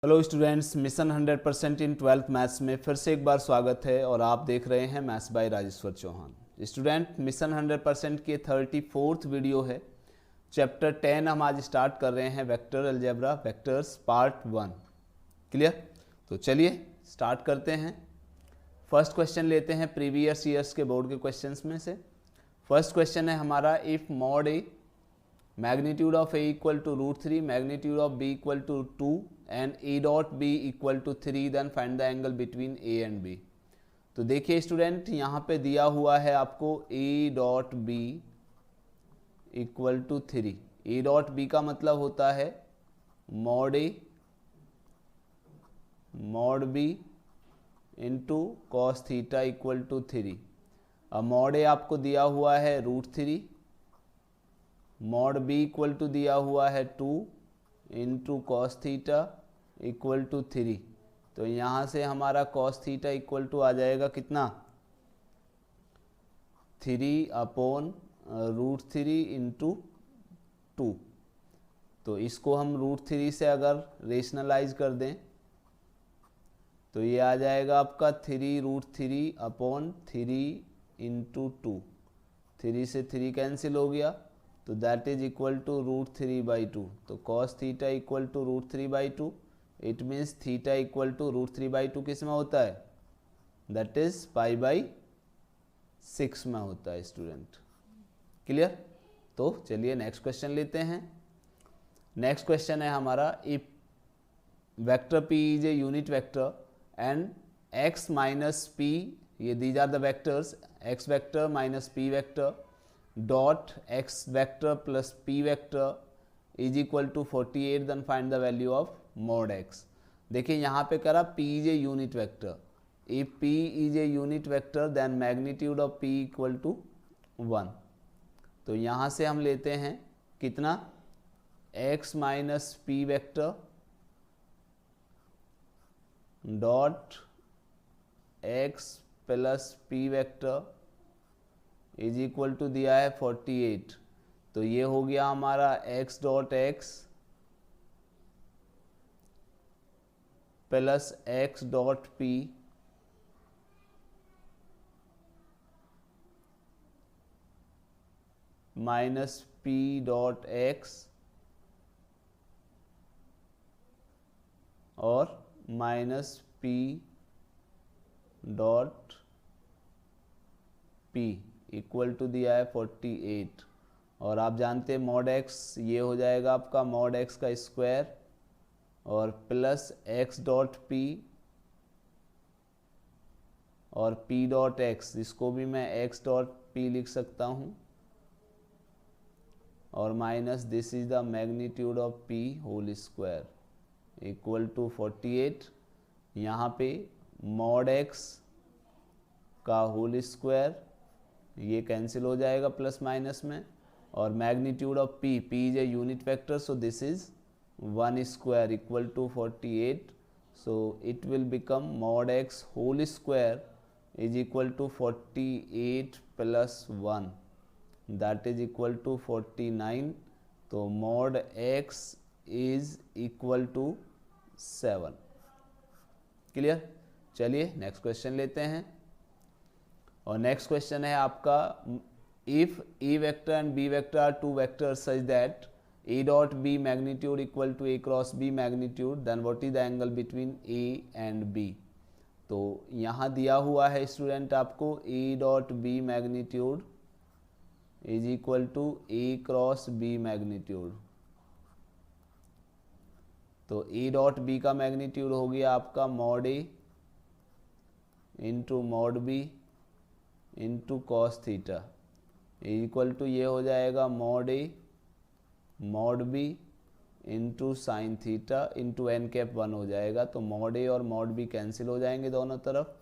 Hello students, mission 100% इन 12th maths में फिर से एक बार स्वागत है और आप देख रहे हैं maths by Rajeshwar Chauhan. Student, mission 100% के 34th वीडियो है। चैप्टर 10 हम आज स्टार्ट कर रहे हैं, vector algebra vectors part 1। Clear? तो चलिए स्टार्ट करते हैं। फर्स्ट क्वेश्चन लेते हैं प्रीवियस ईयर्स के बोर्ड के क्वेश्चंस में से। फर्स्ट क्वेश्चन है हमारा, if mod A magnitude of a equal to √3, magnitude of b equal to 2 and a dot b equal to 3, then find the angle between a and b। तो देखिए student, यहाँ पे दिया हुआ है आपको a dot b equal to 3। a dot b का मतलब होता है mod a mod b into cos theta equal to 3। अब mod a आपको दिया हुआ है √3, मॉड बी इक्वल टू दिया हुआ है 2 into cos theta equal to 3। तो यहाँ से हमारा कॉस थीटा इक्वल टू आ जाएगा कितना, 3/√3 इंटू 2। तो इसको हम √3 से अगर रेशनलाइज कर दें तो ये आ जाएगा आपका 3√3/3 इंटू 2। 3 से 3 कैंसिल हो गया, तो दैट इज इक्वल टू √3/2। तो cos theta equal to √3/2। It means theta equal to √3/2 किस में होता है, दैट इज π/6 में होता है स्टूडेंट। क्लियर? तो चलिए नेक्स्ट क्वेश्चन लेते हैं। नेक्स्ट क्वेश्चन है हमारा, if vector p is a unit vector and x minus p, ये these are the vectors, x vector minus p vector dot x vector plus p vector is equal to 48, then find the value of mod x। देखिए यहाँ पे करा p is a unit vector. If p is a unit vector then magnitude of p equal to 1। तो यहाँ से हम लेते हैं कितना, x minus p vector dot x plus p vector is equal to दिया है 48। तो ये हो गया हमारा x dot x plus x dot p minus p dot x और minus p dot p equal to दिया है 48। और आप जानते हैं मॉड x ये हो जाएगा आपका मॉड x का स्क्वायर और प्लस x डॉट p और p डॉट x, इसको भी मैं x डॉट p लिख सकता हूँ, और minus this is the magnitude of p whole square equal to 48। यहाँ पे मॉड x का होल स्क्वायर ये कैंसिल हो जाएगा प्लस माइनस में, और magnitude of p, p is a unit vector, so this is 1 square equal to 48। So it will become mod x whole square is equal to 48 plus 1, that is equal to 49। तो mod x is equal to 7। Clear? चलिए next question लेते हैं। और next question है आपका, if a vector and b vector are two vectors such that a dot b magnitude equal to a cross b magnitude, then what is the angle between a and b. तो यहाँ दिया हुआ है student आपको a dot b magnitude is equal to a cross b magnitude. तो a dot b का magnitude हो गया आपका mod A into mod B into cos theta equal to ये हो जाएगा मॉड ए mod B into sine theta into N cap 1 हो जाएगा। तो मॉड ए और मॉड बी कैंसिल हो जाएंगे दोनों तरफ।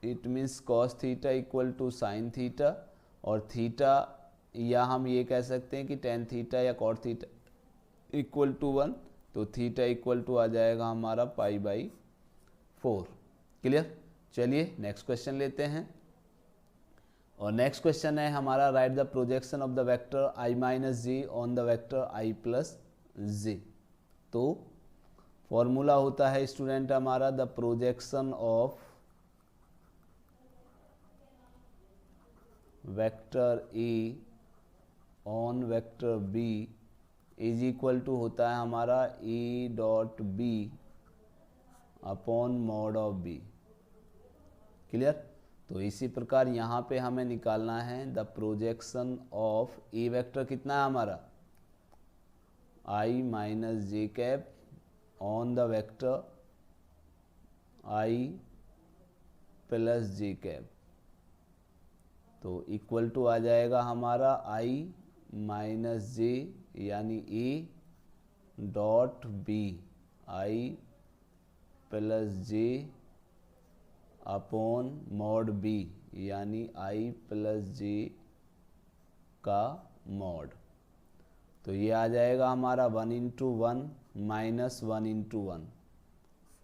It means cos theta equal to sine theta, और थीटा या हम ये कह सकते हैं कि टेन थीटा या कॉट थीटा इक्वल टू 1। तो थीटा इक्वल टू आ जाएगा हमारा π/4। क्लियर? चलिए नेक्स्ट क्वेश्चन लेते हैं। और नेक्स्ट क्वेश्चन है हमारा, write the projection of the vector i minus J on the vector i plus J. तो फॉर्मूला होता है स्टूडेंट हमारा the projection of vector A on vector B is equal to होता है हमारा A dot B upon mod of B. Clear. तो इसी प्रकार यहाँ पे हमें निकालना है the projection of A vector कितना है हमारा आई minus J cap on the vector I plus j cap. तो इक्वल टू आ जाएगा हमारा आई माइनस जे यानी a dot b i plus j upon mod b यानी आई प्लस जे का मॉड। तो ये आ जाएगा हमारा 1 इंटू 1 माइनस 1 इंटू 1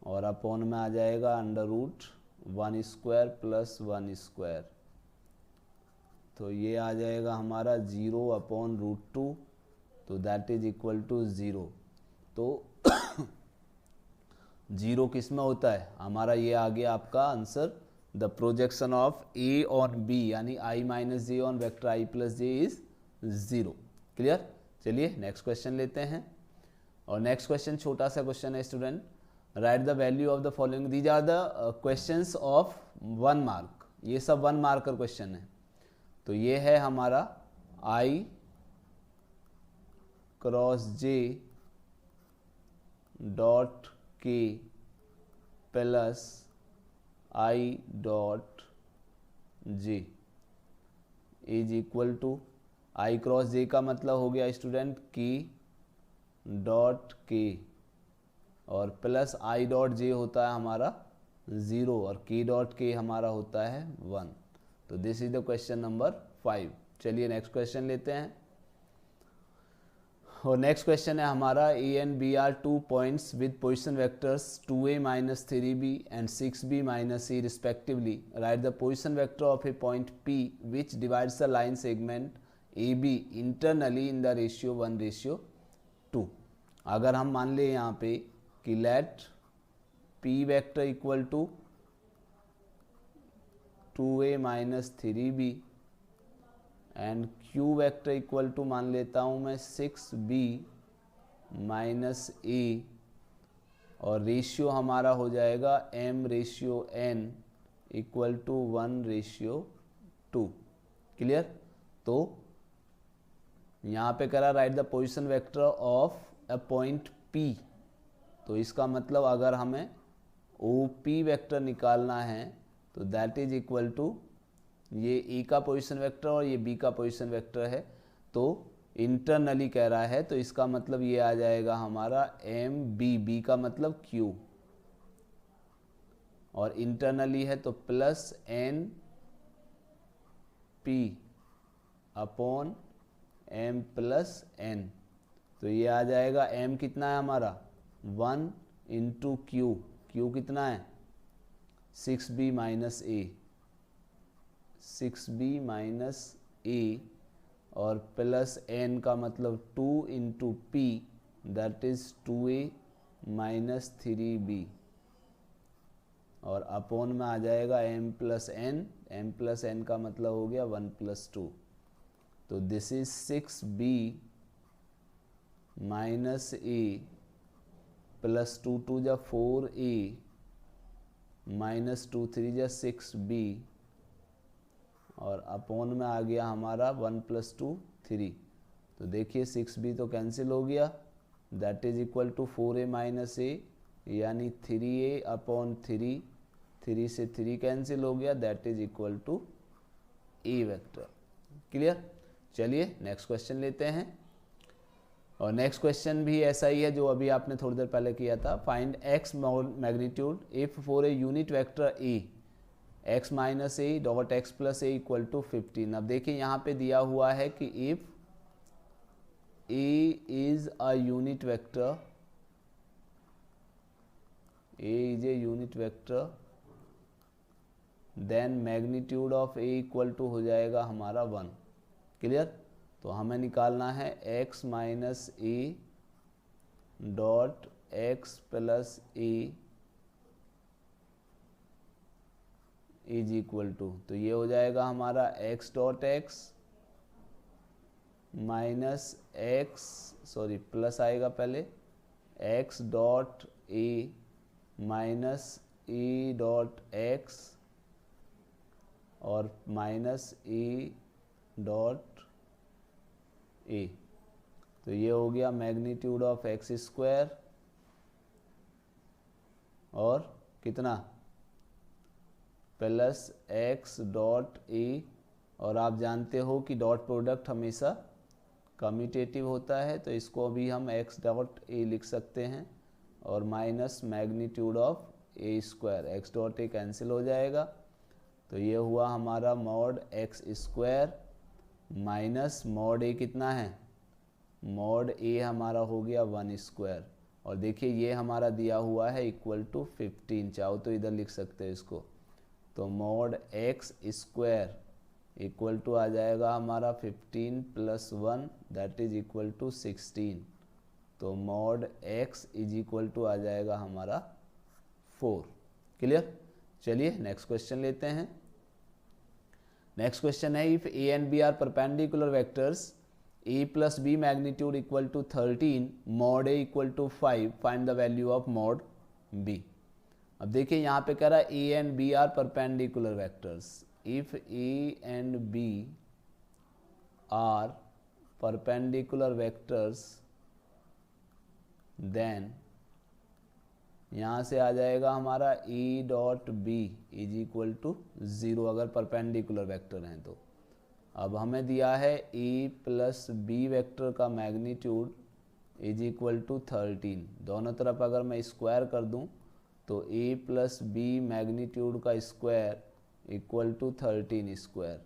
और अपॉन में आ जाएगा under root 1 square plus 1 square. तो ये आ जाएगा हमारा 0 अपॉन रूट 2 तो दैट इज इक्वल टू 0। तो 0 किस में होता है हमारा, ये आ गया आपका answer the projection of A on B यानी I minus J on vector I plus J is 0। Clear. चलिए नेक्स्ट क्वेश्चन लेते हैं और नेक्स्ट क्वेश्चन छोटा सा क्वेश्चन है student. Write the value of the following. These are the questions of 1 mark. ये सब 1 मार्कर क्वेश्चन है। तो ये है हमारा I cross J dot K plus I dot J is equal to I cross J का मतलब हो गया स्टूडेंट की डॉट के और प्लस आई डॉट जे होता है हमारा 0 और के डॉट के हमारा होता है 1। तो this is the question number 5। चलिए नेक्स्ट क्वेश्चन लेते हैं और नेक्स्ट क्वेश्चन है हमारा a and B are 2 points with position vectors 2a minus 3b and 6b minus e respectively. Right the position vector of a point p which divides the line segment a b internally in the ratio 1:2। अगर हम मान ले यहाँ पे कि let p vector equal to 2a minus 3b and q vector equal to मान लेता हूँ मैं 6b माइनस a और रेशियो हमारा हो जाएगा m ratio n equal to 1:2। Clear. तो यहाँ पे करा right the position vector of a point P। तो इसका मतलब अगर हमें OP वेक्टर निकालना है तो दैट इज इक्वल टू ये ए का पोजीशन वेक्टर और ये बी का पोजीशन वेक्टर है। तो इंटरनली कह रहा है तो इसका मतलब ये आ जाएगा हमारा एम बी का मतलब क्यू और इंटरनली है तो plus N P upon M plus N. तो ये आ जाएगा एम कितना है हमारा 1 इंटू क्यू। क्यू कितना है 6b माइनस ए 6b माइनस ए और प्लस एन का मतलब 2 into P that is 2a minus 3b और अपॉन में आ जाएगा m प्लस n का मतलब हो गया 1+2। तो this is 6b minus A plus 2 2 जा 4a माइनस 2 3 जा 6b और अपॉन में आ गया हमारा 1+2 3। तो देखिए 6b तो कैंसिल हो गया that is equal to 4a minus A यानी 3a अपॉन 3 से 3 कैंसिल हो गया that is equal to A vector. Clear. चलिए नेक्स्ट क्वेश्चन लेते हैं और नेक्स्ट क्वेश्चन भी ऐसा ही है जो अभी आपने थोड़ी देर पहले किया था। Find x magnitude if for a unit vector a x minus a dot x plus a equal to 15। अब देखिए यहाँ पे दिया हुआ है कि if a is a unit vector, a is a unit vector then magnitude of a equal to हो जाएगा हमारा 1। क्लियर। तो हमें निकालना है x minus a dot x plus a is equal to, तो ये हो जाएगा हमारा x dot x minus x, sorry plus आएगा पहले, x dot a minus a dot x और माइनस ए डॉट ए। तो ये हो गया मैग्नीट्यूड ऑफ एक्स स्क्वायर और कितना प्लस एक्स डॉट ए, और आप जानते हो कि डॉट प्रोडक्ट हमेशा कम्यूटेटिव होता है, तो इसको अभी हम एक्स डॉट ए लिख सकते हैं और minus magnitude of A square, X dot A cancel हो जाएगा। तो ये हुआ हमारा mod X square minus mod A कितना है, मॉड ए हमारा हो गया 1 स्क्वायर, और देखिए ये हमारा दिया हुआ है इक्वल टू 15, चाहो तो इधर लिख सकते हैं इसको। तो mod X square equal to आ जाएगा हमारा 15 plus 1 that is equal to 16। तो mod X is equal to आ जाएगा हमारा 4। क्लियर? चलिए नेक्स्ट क्वेश्चन लेते हैं। नेक्स्ट क्वेश्चन है if A and B are perpendicular vectors A plus B magnitude equal to 13 mod A equal to 5 find the value of mod B. अब देखिए यहाँ पे कह रहा है a and B are perpendicular vectors, if A and B are perpendicular vectors then यहाँ से आ जाएगा हमारा E dot b is equal to 0 अगर परपेंडिकुलर वेक्टर हैं तो। अब हमें दिया है A प्लस बी वेक्टर का मैग्नीट्यूड इज इक्वल टू 13, दोनों तरफ अगर मैं स्क्वायर कर दूं तो A प्लस बी मैग्नीट्यूड का स्क्वायर इक्वल टू 13 स्क्वायर।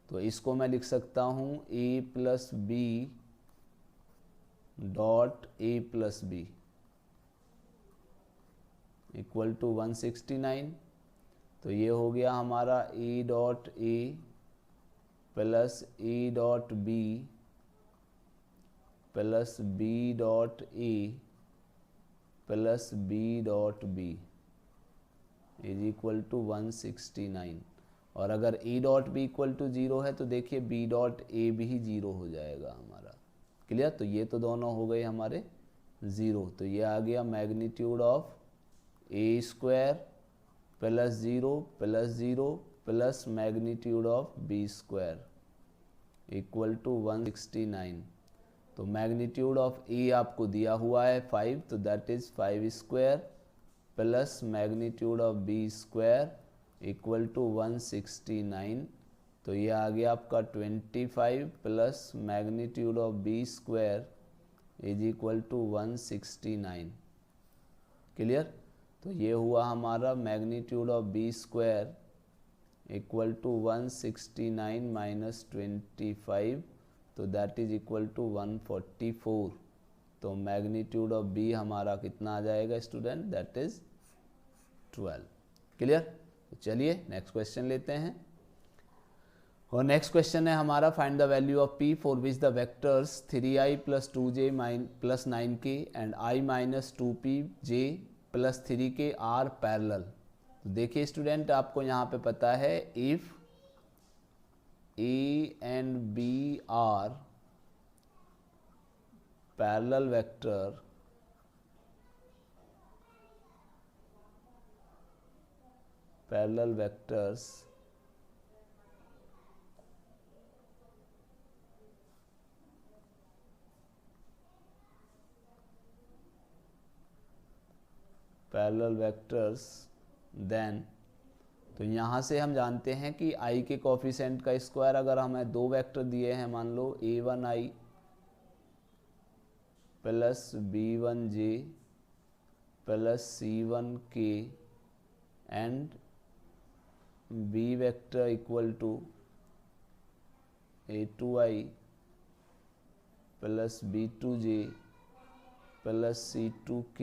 तो इसको मैं लिख सकता हूँ a plus B dot A plus b equal to 169। तो ये हो गया हमारा a dot A plus a dot B plus B dot A plus B dot b is equal to 169। और अगर a dot B equal to 0 है तो देखिए बी डॉट ए भी 0 हो जाएगा हमारा। क्लियर? तो ये तो दोनों हो गए हमारे 0। तो ये आ गया magnitude of A square plus 0 plus 0 plus magnitude of B square equal to 169। तो मैग्नीट्यूड ऑफ ए आपको दिया हुआ है 5, तो that is 5 square plus magnitude of B square equal to 169। तो ये आ गया आपका 25 plus magnitude of B square is equal to 169। Clear? तो ये हुआ हमारा magnitude of B square equal to 169 minus 25, तो दैट इज इक्वल टू 144। तो मैग्नीट्यूड ऑफ बी हमारा कितना आ जाएगा स्टूडेंट, दैट इज 12। क्लियर? तो चलिए नेक्स्ट क्वेश्चन लेते हैं। और नेक्स्ट क्वेश्चन है हमारा find the value of p for which the vectors 3i plus 2j plus 9k and i minus 2pj plus 3k are parallel. तो देखिए स्टूडेंट आपको यहाँ पे पता है if a and b are parallel vector parallel vectors then, तो यहाँ से हम जानते हैं कि i के कोफिशिएंट का स्क्वायर, अगर हमें दो वेक्टर दिए हैं मान लो a1i plus b1j plus c1k and b vector equal to a2i plus b2j plus c2k।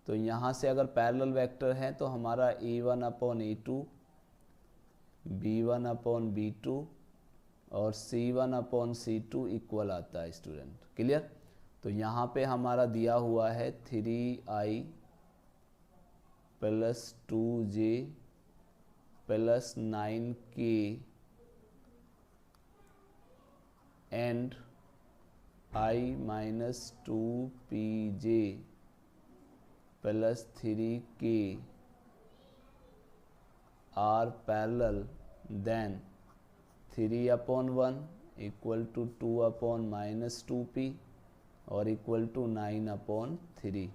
तो यहाँ से अगर पैरेलल वेक्टर है तो हमारा a1 upon a2, b1 upon b2 और c1 अपॉन c2 इक्वल आता है स्टूडेंट। क्लियर? तो यहाँ पे हमारा दिया हुआ है 3i plus 2j plus 9k and i minus 2pj plus 3k are parallel, then 3/1 equal to 2/- 2p और इक्वल टू 9/3।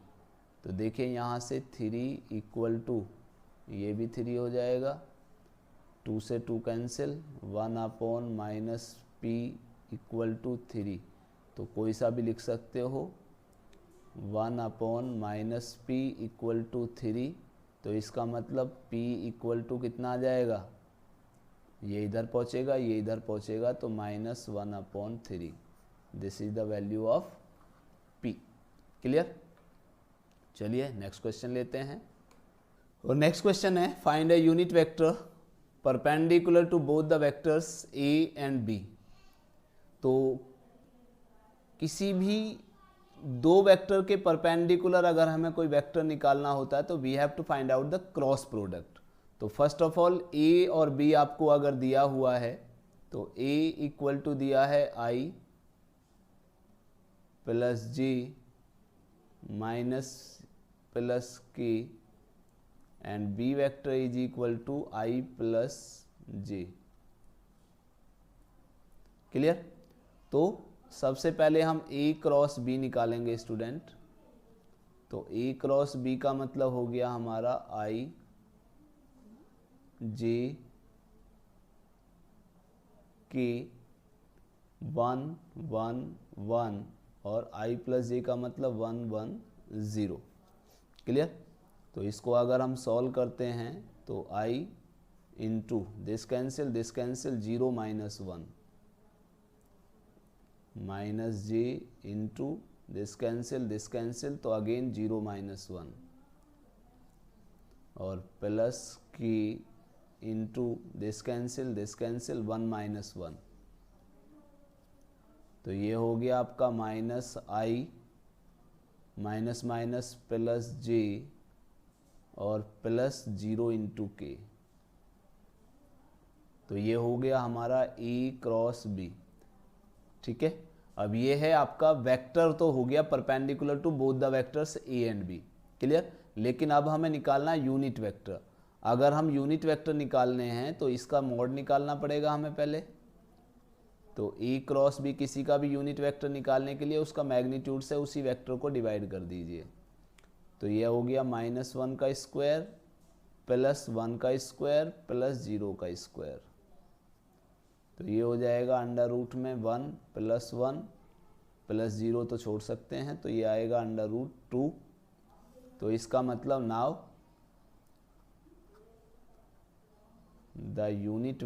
तो देखिए यहाँ से 3 इक्वल टू, ये भी 3 हो जाएगा, 2 से 2 कैंसिल, 1/- p इक्वल टू 3। तो कोई सा भी लिख सकते हो, 1/- p इक्वल टू 3। तो इसका मतलब p इक्वल टू कितना आ जाएगा, ये इधर पहुँचेगा, ये इधर पहुँचेगा, तो -1/3। This is the value of p। Clear? चलिए नेक्स्ट क्वेश्चन लेते हैं। और नेक्स्ट क्वेश्चन है, find a unit vector perpendicular to both the vectors a and b। तो किसी भी दो वेक्टर के परपेंडिकुलर अगर हमें कोई वेक्टर निकालना होता है तो we have to find out the cross product. तो फर्स्ट ऑफ ऑल a और b आपको अगर दिया हुआ है तो a इक्वल टू दिया है i plus j minus plus k and b vector is equal to i plus j। Clear? तो सबसे पहले हम a क्रॉस b निकालेंगे स्टूडेंट। तो a क्रॉस b का मतलब हो गया हमारा i j k 1 1 1 और i प्लस j का मतलब 1 1 0। क्लियर? तो इसको अगर हम सॉल्व करते हैं तो i into this cancel 0 minus 1 minus j into this cancel तो अगेन 0 माइनस 1 और plus k into this cancel 1 minus 1। तो ये हो गया आपका minus i minus minus plus j और प्लस 0 इंटू k। तो ये हो गया हमारा a क्रॉस b। ठीक है, अब ये है आपका वेक्टर, तो हो गया perpendicular to both the vectors a and b। Clear? लेकिन अब हमें निकालना है यूनिट वेक्टर। अगर हम यूनिट वेक्टर निकालने हैं तो इसका मॉड निकालना पड़ेगा हमें पहले। तो a क्रॉस b किसी का भी यूनिट वेक्टर निकालने के लिए उसका मैग्नीट्यूड से उसी वेक्टर को डिवाइड कर दीजिए। तो ये हो गया -1 का स्क्वायर प्लस 1 का स्क्वायर प्लस 0 का स्क्वायर। तो ये हो जाएगा अंडर रूट में 1 प्लस 1 प्लस 0 तो छोड़ सकते हैं, तो ये आएगा अंडर रूट 2। तो इसका मतलब now the unit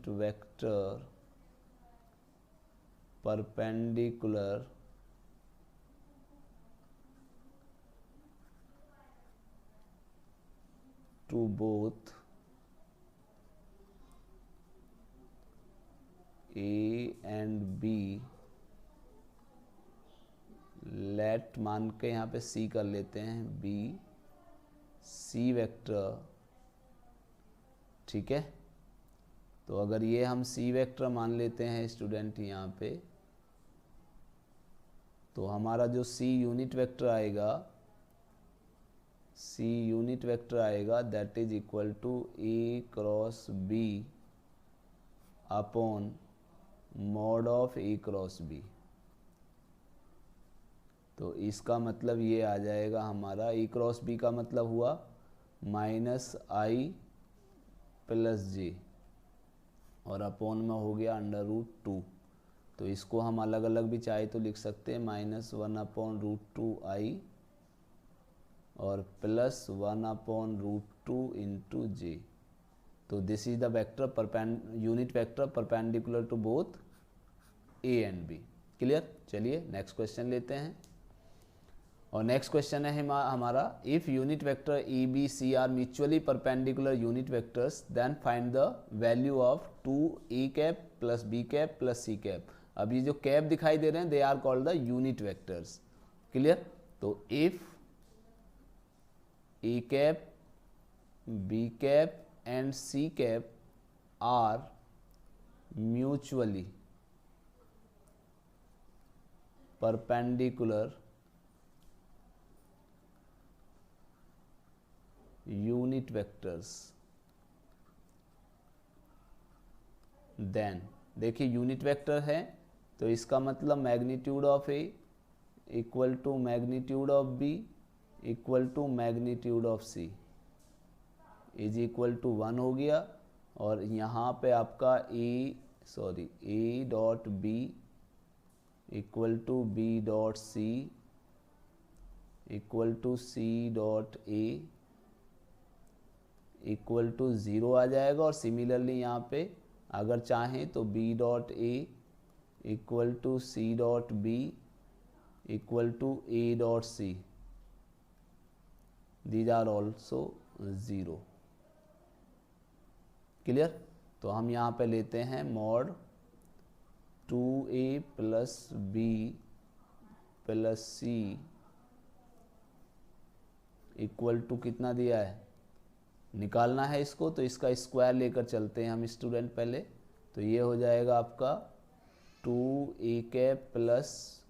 vector perpendicular to both A and B, let मान के यहाँ पे C कर लेते हैं, B C वेक्टर। ठीक है, तो अगर ये हम C वेक्टर मान लेते हैं स्टूडेंट यहाँ पे, तो हमारा जो C यूनिट वेक्टर आएगा that is equal to A cross B upon mod of A cross B। तो इसका मतलब ये आ जाएगा हमारा A क्रॉस B का मतलब हुआ -i प्लस j और अपॉन में हो गया अंडर रूट 2। तो इसको हम अलग अलग भी चाहे तो लिख सकते हैं, -1/√2i और प्लस 1/√2 इंटू j। तो this is the vector unit vector perpendicular to both a and b। Clear? चलिए नेक्स्ट क्वेश्चन लेते हैं। और नेक्स्ट क्वेश्चन है हमारा, if unit vector A B C are mutually perpendicular unit vectors then find the value of 2 a cap plus b cap plus c cap. अब ये जो cap दिखाई दे रहे हैं they are called the unit vectors. Clear? तो if a cap b cap and c cap are mutually perpendicular unit vectors, then देखिए unit vector है तो इसका मतलब magnitude of A equal to magnitude of B equal to magnitude of C is equal to 1 हो गया। और यहाँ पे आपका A dot B equal to B dot C equal to C dot A equal to 0 आ जाएगा। और similarly यहाँ पे अगर चाहें तो B dot A equal to C dot B equal to A dot C, these are also 0। Clear? तो हम यहाँ पे लेते हैं mod 2a plus B plus C equal to कितना दिया है, निकालना है इसको, तो इसका स्क्वायर लेकर चलते हैं हम स्टूडेंट पहले। तो ये हो जाएगा आपका 2a cap plus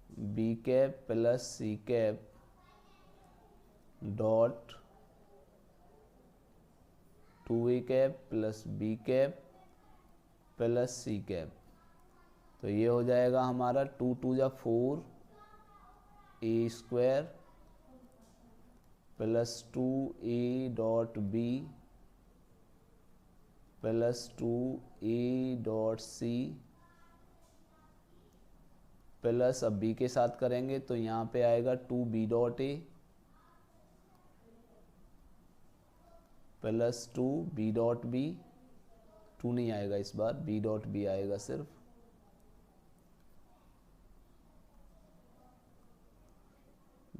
B cap plus C cap dot 2a cap plus B cap plus C cap. तो ये हो जाएगा हमारा 2 2 जा 4 a square plus 2a dot B plus 2a dot C plus, अब b के साथ करेंगे तो यहाँ पे आएगा 2b डॉट ए प्लस 2b डॉट बी, 2 नहीं आएगा इस बार, b डॉट बी आएगा सिर्फ।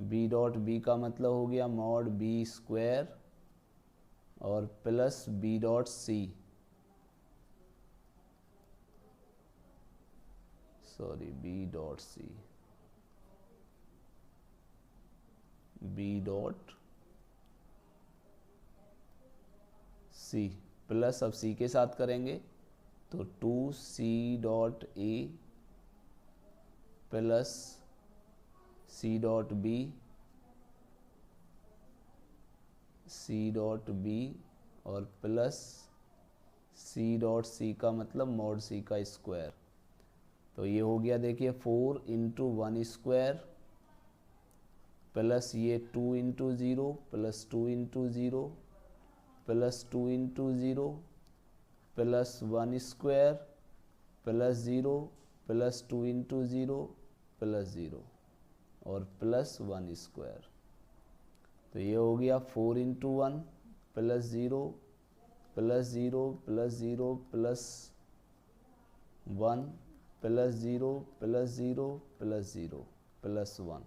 b डॉट बी का मतलब हो गया मॉड बी स्क्वायर और plus B dot C, sorry B dot C, B dot C plus, अब सी के साथ करेंगे तो 2c डॉट ए plus C dot B, C dot B और प्लस सी डॉट सी का मतलब मॉड सी का स्क्वायर। तो ये हो गया देखिए 4 इंटू 1 स्क्वायर प्लस ये 2 into 0 plus 2 into 0 plus 2 into 0 plus 1 square plus 0 plus 2 into 0 plus 0 और प्लस 1 स्क्वायर। तो ये हो गया 4 into 1 plus 0 plus 0 plus 0 plus 1 plus 0 plus 0 plus 0 plus 1।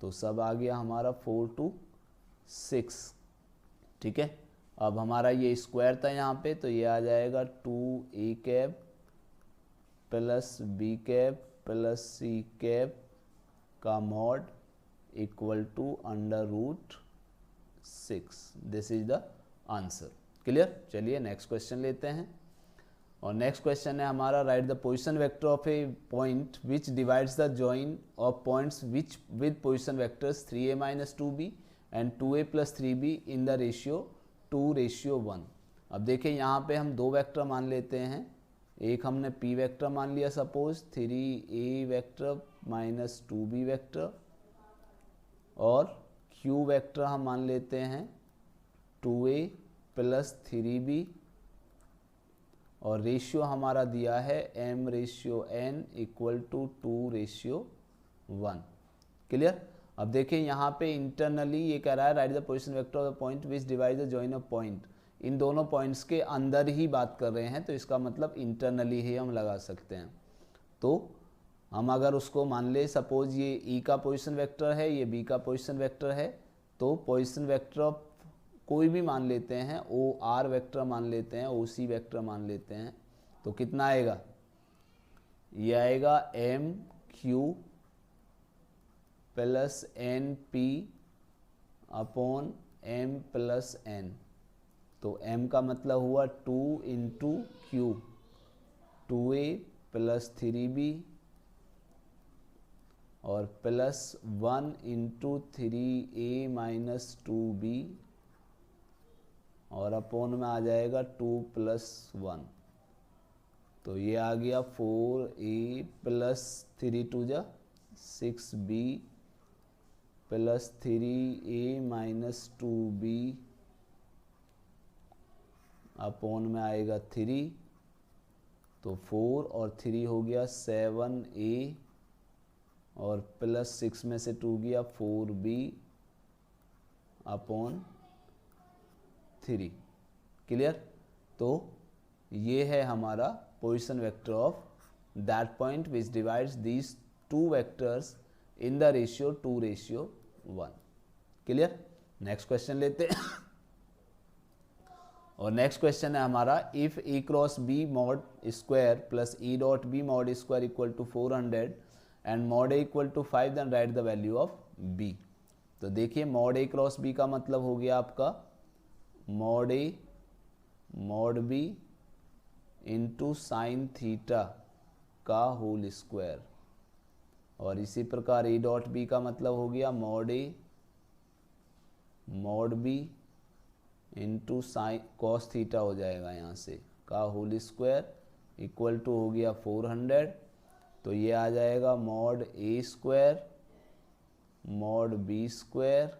तो सब आ गया हमारा 4 to 6। ठीक है, अब हमारा ये स्क्वायर था यहाँ पे, तो ये आ जाएगा 2a cap plus b cap plus c cap का mod equal to √6। This is the answer. Clear? चलिए नेक्स्ट क्वेश्चन लेते हैं। और नेक्स्ट क्वेश्चन है हमारा, write the position vector of a point which divides the join of points which with position vectors 3a - 2b and 2a + 3b in the ratio 2:1। अब देखिए यहाँ पे हम दो वेक्टर मान लेते हैं, एक हमने p वेक्टर मान लिया suppose 3a vector minus 2b vector, और q वेक्टर हम मान लेते हैं 2a + 3b, और रेशियो हमारा दिया है m/n = 2:1। क्लियर? अब देखिए यहाँ पे इंटरनली ये कह रहा है write the position vector of the point which divide the join of point. इन दोनों पॉइंट्स के अंदर ही बात कर रहे हैं, तो इसका मतलब इंटरनली ही हम लगा सकते हैं। तो हम अगर उसको मान ले सपोज ये ई का पोजीशन वेक्टर है, ये बी का पोजीशन वेक्टर है, तो पोजीशन वेक्टर ऑफ कोई भी मान लेते हैं, ओ आर वेक्टर मान लेते हैं, ओ सी वेक्टर मान लेते हैं, तो कितना आएगा, ये आएगा M Q plus N P upon M plus N. तो m का मतलब हुआ 2 into Q, 2a plus 3b और प्लस 1 इंटू 3a माइनस 2b और अपॉन में आ जाएगा 2 प्लस 1। तो ये आ गया 4a प्लस 3 2 जा 6b plus 3a minus 2b upon में आएगा 3। तो 4 और 3 हो गया 7a और प्लस 6 में से 2 गया 4b अपॉन 3। क्लियर। तो ये है हमारा position vector of that point which divides these two vectors in the ratio 2:1। Clear. Next question लेते हैं। और नेक्स्ट क्वेश्चन है हमारा, if A cross B mod square plus E dot B mod square equal to 400 and mod A equal to 5 then write the value of B. तो देखिए mod ए cross b का मतलब हो गया आपका मॉड ए mod B into sine theta का whole square, और इसी प्रकार ए डॉट बी का मतलब हो गया मॉड ए mod B into sine cos theta हो जाएगा यहाँ से का होल स्क्वायर इक्वल टू हो गया 400। तो ये आ जाएगा mod A square mod B square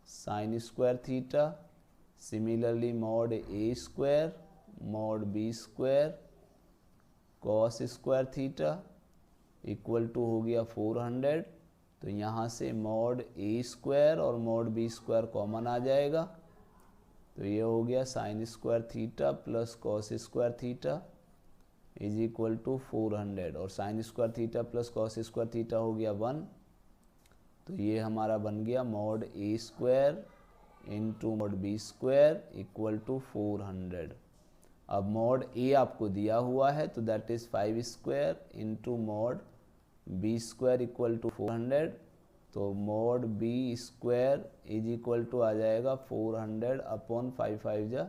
sine square theta, similarly mod A square mod B square cos square theta equal to हो गया 400। तो यहाँ से मॉड ए स्क्वायर और मॉड बी स्क्वायर कॉमन आ जाएगा, तो ये हो गया sine square theta plus cos square theta is equal to 400, और sine square theta plus cos square theta हो गया 1। तो ये हमारा बन गया mod A square into mod B square equal to 400। अब मॉड ए आपको दिया हुआ है तो that is 5 square into mod B square equal to 400। तो mod B square is equal to आ जाएगा 400 अपॉन 5 5 जा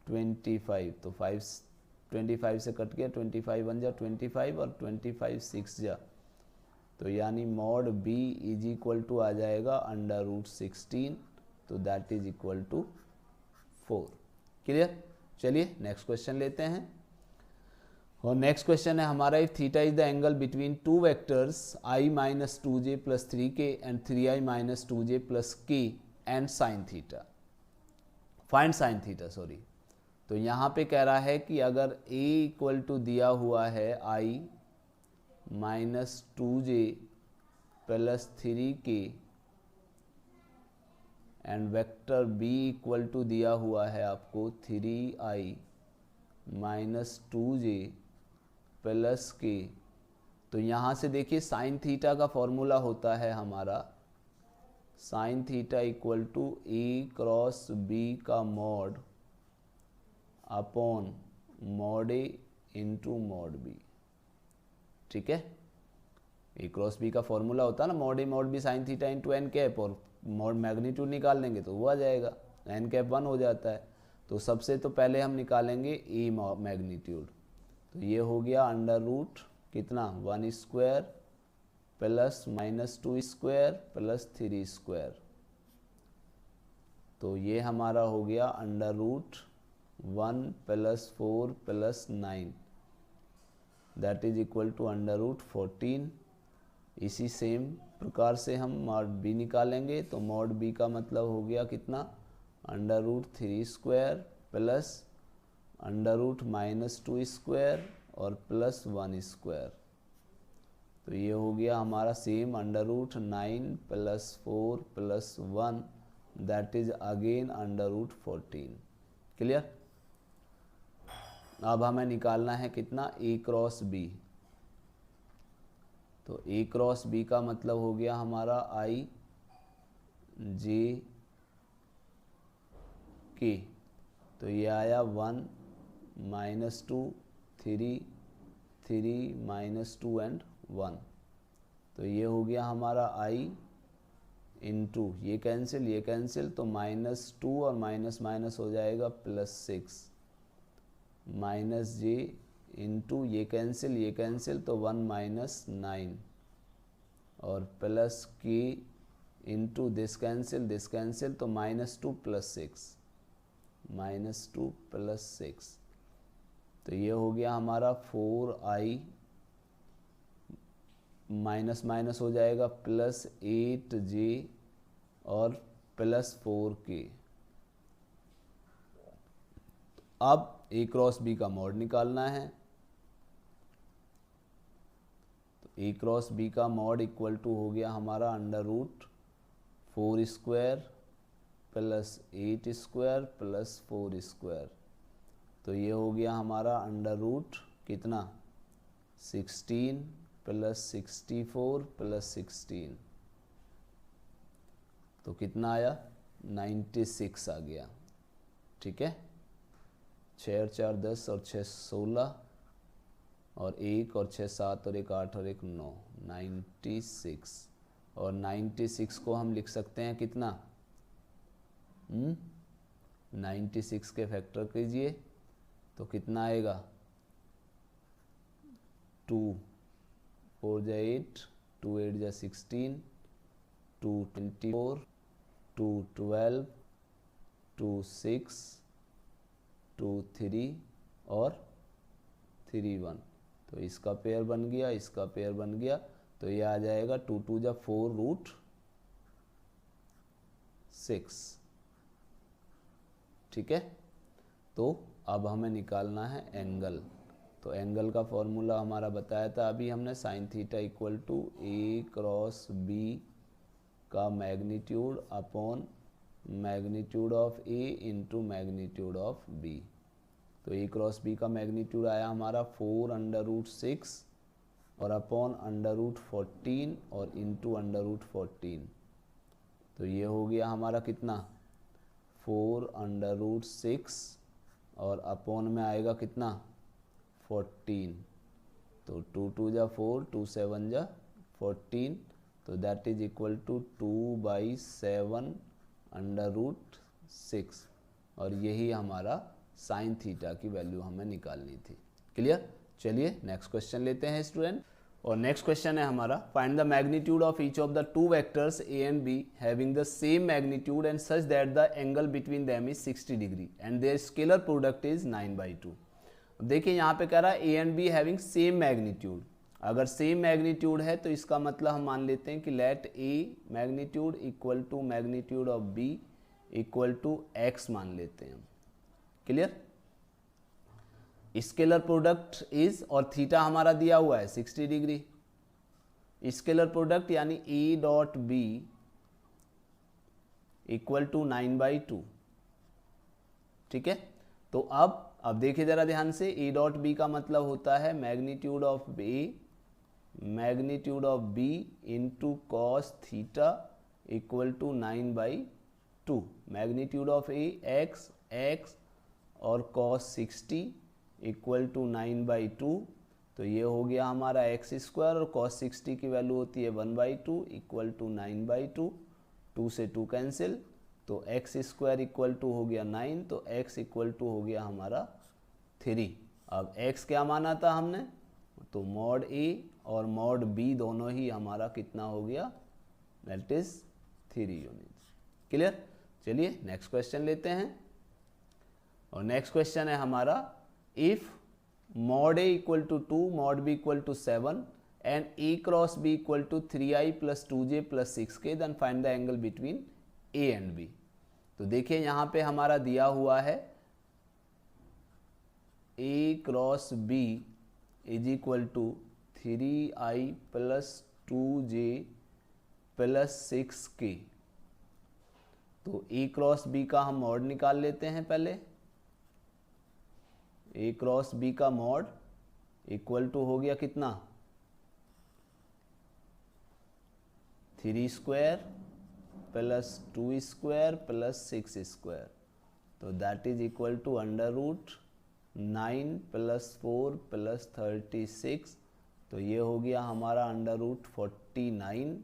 25। तो 25 से कट गया 25 1 जा 25 और 25 6 जा, तो यानी mod b is equal to आ जाएगा √16। तो that is equal to 4। Clear. चलिए नेक्स्ट क्वेश्चन लेते हैं। और नेक्स्ट क्वेश्चन है हमारा, if theta is the angle between two vectors i minus 2j plus 3k and 3i minus 2j plus k and sine theta, find sine theta sorry. तो यहाँ पे कह रहा है कि अगर a इक्वल टू दिया हुआ है i minus 2j plus 3k and vector b equal to दिया हुआ है आपको 3i माइनस 2j प्लस के, तो यहाँ से देखिए साइन थीटा का फॉर्मूला होता है हमारा sine theta equal to a cross b का मॉड अपॉन मॉड ए इंटू मॉड बी। ठीक है, ए क्रॉस बी का फॉर्मूला होता है ना मॉड ए mod b sine theta into N cap, और मॉड मैग्नीट्यूड निकाल लेंगे तो वो आ जाएगा एन कैप 1 हो जाता है। तो सबसे तो पहले हम निकालेंगे ए मैग्नीट्यूड, तो ये हो गया अंडर रूट कितना 1 square plus minus 2 square plus 3 square. तो ये हमारा हो गया under root 1 plus 4 plus 9 that is equal to under root 14। इसी सेम प्रकार से हम मॉड बी निकालेंगे, तो मॉड बी का मतलब हो गया कितना under root 3 square plus under root minus 2 square और प्लस 1 स्क्वायर। तो ये हो गया हमारा same under root 9 plus 4 plus 1 that is again under root 14। Clear. अब हमें निकालना है कितना ए क्रॉस बी। तो ए क्रॉस बी का मतलब हो गया हमारा आई जे के, तो ये आया 1 -2 3 3 -2 एंड 1, तो ये हो गया हमारा आई इंटू ये कैंसिल तो -2 और माइनस माइनस हो जाएगा +6 माइनस जे इंटू ये कैंसिल तो 1 -9 और प्लस के इंटू दिस कैंसिल तो -2 + 6 तो ये हो गया हमारा 4i माइनस माइनस हो जाएगा +8j और +4k। अब a क्रॉस b का मॉड निकालना है, तो a क्रॉस b का मॉड इक्वल टू हो गया हमारा √4² +8² +4², तो ये हो गया हमारा √ कितना 16 +64 +16, तो कितना आया 96 आ गया। ठीक है, 6 और 4 10 और 6 16 और 1 और 6 7 और 1 8 और 1 9 96, और 96 को हम लिख सकते हैं कितना 96 के फैक्टर कीजिए तो कितना आएगा 2 4 जा 8 2 8 जा 16 2 24 2 12 2 6 2 3 और 3 1, तो इसका पेयर बन गया, इसका पेयर बन गया, तो ये आ जाएगा 2 2 जा 4√6। ठीक है, तो अब हमें निकालना है एंगल, तो एंगल का फॉर्मूला हमारा बताया था अभी हमने, sin θ = a क्रॉस b का magnitude upon magnitude of a into magnitude of b। तो a क्रॉस b का मैग्नीट्यूड आया हमारा 4√6 और अपॉन √14 और इंटू √14, तो ये हो गया हमारा कितना 4√6 और अपॉन में आएगा कितना 14, तो 2 2 जा 4 2 7 जा 14, तो दैट इज इक्वल टू 2/7√6, और यही हमारा sin थीटा की वैल्यू हमें निकालनी थी। क्लियर, चलिए नेक्स्ट क्वेश्चन लेते हैं स्टूडेंट, और नेक्स्ट क्वेश्चन है हमारा find the magnitude of each of the two vectors a and b having the same magnitude and such that the angle between them is 60 degree and their scalar product is 9/2। अब देखिए यहाँ पे कह रहा है a and b having same magnitude, अगर same magnitude है तो इसका मतलब हम मान लेते हैं कि let a magnitude equal to magnitude of b equal to x मान लेते हैं। क्लियर, स्केलर प्रोडक्ट इज, और थीटा हमारा दिया हुआ है 60 डिग्री, स्केलर प्रोडक्ट यानी a dot b equal to 9/2। ठीक है, तो अब देखिए जरा ध्यान से, a डॉट b का मतलब होता है magnitude of b into cos theta equal to 9/2, magnitude of a x और cos 60 इक्वल टू 9/2, तो ये हो गया हमारा x² और cos 60 की वैल्यू होती है 1/2 इक्वल टू 9/2, 2 से 2 कैंसिल, तो x² इक्वल टू हो गया 9, तो x इक्वल टू हो गया हमारा 3। अब x क्या माना था हमने, तो मॉड a और मॉड b दोनों ही हमारा कितना हो गया, दैट इज 3 यूनिट्स। क्लियर, चलिए नेक्स्ट क्वेश्चन लेते हैं, और नेक्स्ट क्वेश्चन है हमारा if mod a equal to 2 mod b equal to 7 and a cross b equal to 3i + 2j + 6k then find the angle between a and b। तो देखिए यहाँ पे हमारा दिया हुआ है a cross b is equal to 3i + 2j + 6k, तो a cross b का हम मॉड निकाल लेते हैं पहले। a क्रॉस b का मॉड इक्वल टू हो गया कितना 3 square plus 2 square plus 6 square, तो that is equal to under root 9 plus 4 plus 36, तो ये हो गया हमारा अंडर रूट 49।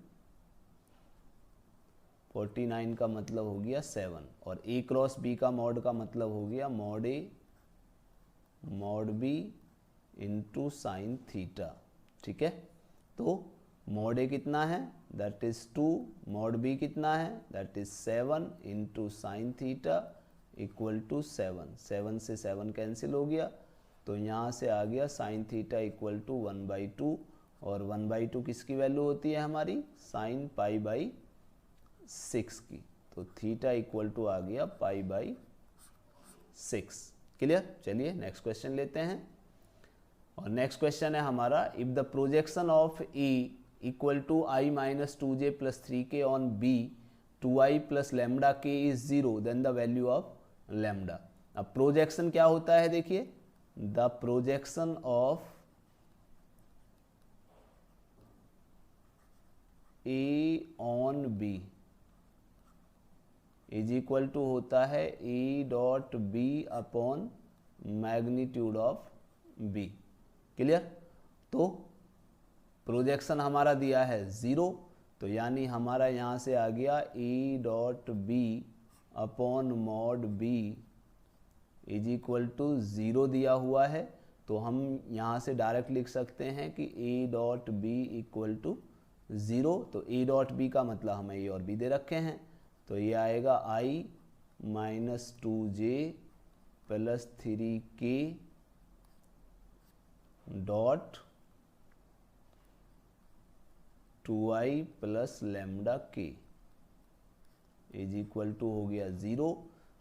49 का मतलब हो गया 7, और a क्रॉस b का मॉड का मतलब हो गया mod a mod b into sine theta. ठीक है, तो मॉड a कितना है, दैट इज 2, मॉड b कितना है, that is 7 into sine theta equal to 7। 7 से 7 कैंसिल हो गया, तो यहाँ से आ गया साइन थीटा इक्वल टू 1/2, और 1/2 किसकी वैल्यू होती है हमारी, साइन पाई/6 की, तो थीटा इक्वल टू आ गया पाई/6। क्लियर। चलिए नेक्स्ट क्वेश्चन लेते हैं, और नेक्स्ट क्वेश्चन है हमारा, if the projection of A equal to i minus 2j plus 3k on b 2i plus lambda k is 0 then the value of lambda. अब प्रोजेक्शन क्या होता है, देखिए, the projection of a on b is equal to होता है a dot b upon magnitude of b। Clear. तो projection हमारा दिया है 0, तो यानी हमारा यहाँ से आ गया a dot b upon mod b is equal to 0 दिया हुआ है, तो हम यहाँ से डायरेक्ट लिख सकते हैं कि a dot b equal to 0। तो a डॉट b का मतलब हमें a और b दे रखे हैं, तो ये आएगा i minus 2j plus 3k dot 2i plus lambda k is equal to हो गया 0।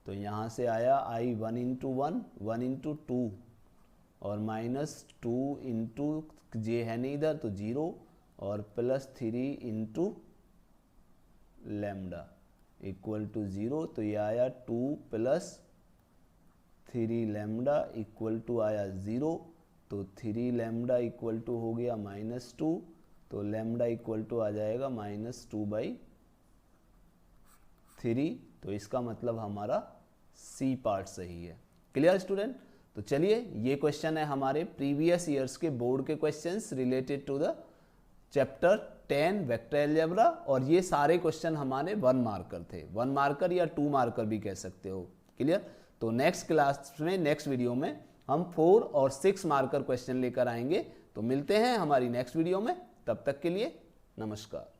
तो यहाँ से आया i 1 इंटू 1 1 इंटू 2 और माइनस 2 इंटू जे है नहीं इधर तो 0 और plus 3 into lambda equal to 0। तो ये आया 2 प्लस 3 लेमडा इक्वल टू आया 0। तो 3 लेमडा इक्वल टू हो गया -2, तो लेमडा इक्वल टू आ जाएगा -2/3। तो इसका मतलब हमारा सी पार्ट सही है। Clear student. तो चलिए ये क्वेश्चन है हमारे प्रीवियस ईयर्स के बोर्ड के questions related to the chapter 10 vector algebra, और ये सारे क्वेश्चन हमारे 1 मार्कर थे, 1 मार्कर या 2 मार्कर भी कह सकते हो। क्लियर। तो नेक्स्ट क्लास में, नेक्स्ट वीडियो में हम 4 और 6 मार्कर क्वेश्चन लेकर आएंगे। तो मिलते हैं हमारी नेक्स्ट वीडियो में, तब तक के लिए नमस्कार।